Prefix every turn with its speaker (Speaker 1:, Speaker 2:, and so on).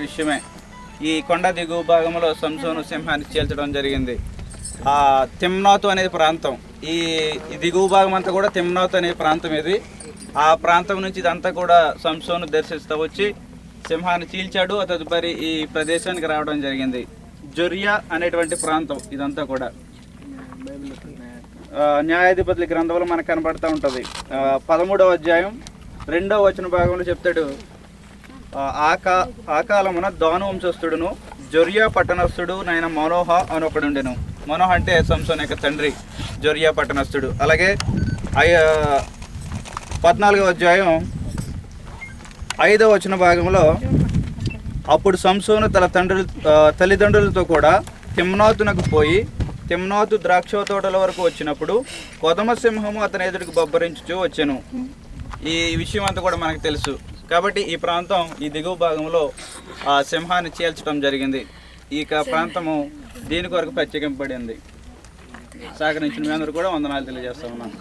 Speaker 1: విషయమే. ఈ కొండ దిగువ భాగంలో సంసోను సింహాన్ని చీల్చడం జరిగింది. తిమ్నాతు అనేది ప్రాంతం, ఈ దిగువ భాగం అంతా కూడా తిమ్నాతు అనే ప్రాంతం ఇది. ఆ ప్రాంతం నుంచి ఇదంతా కూడా సంసోను దర్శిస్తూ వచ్చి సింహాన్ని చీల్చాడు. తదుపరి ఈ ప్రదేశానికి రావడం జరిగింది. జొరియా అనేటువంటి ప్రాంతం ఇదంతా కూడా న్యాయాధిపతుల గ్రంథంలో మనకు కనబడుతూ ఉంటుంది. 13వ అధ్యాయం 2వ వచన భాగంలో చెప్తాడు, ఆ కాలమున దాను వంశస్థుడును జొరియా పట్టణస్థుడు నైన మనోహ అని ఒకడు ఉండెను. మనోహ అంటే సంసోను యొక్క తండ్రి, జొరియా పట్టణస్థుడు. అలాగే 14వ అధ్యాయం 5వ వచన భాగంలో అప్పుడు సంసోను తన తల్లిదండ్రులతో కూడా తిమ్నాతునకు పోయి తిమ్నాతు ద్రాక్ష తోటల వరకు వచ్చినప్పుడు కొదమ సింహము అతని ఎదుటికి బొబ్బరించుచూ వచ్చాను. ఈ విషయం అంతా కూడా మనకు తెలుసు. కాబట్టి ఈ ప్రాంతం, ఈ దిగువ భాగంలో ఆ సింహాన్ని చీల్చడం జరిగింది. ఈ ప్రాంతము దీని కొరకు ప్రత్యేకింపబడింది. సహకరించిన మీ అందరూ కూడా వందనాలు తెలియజేస్తా ఉన్నాను.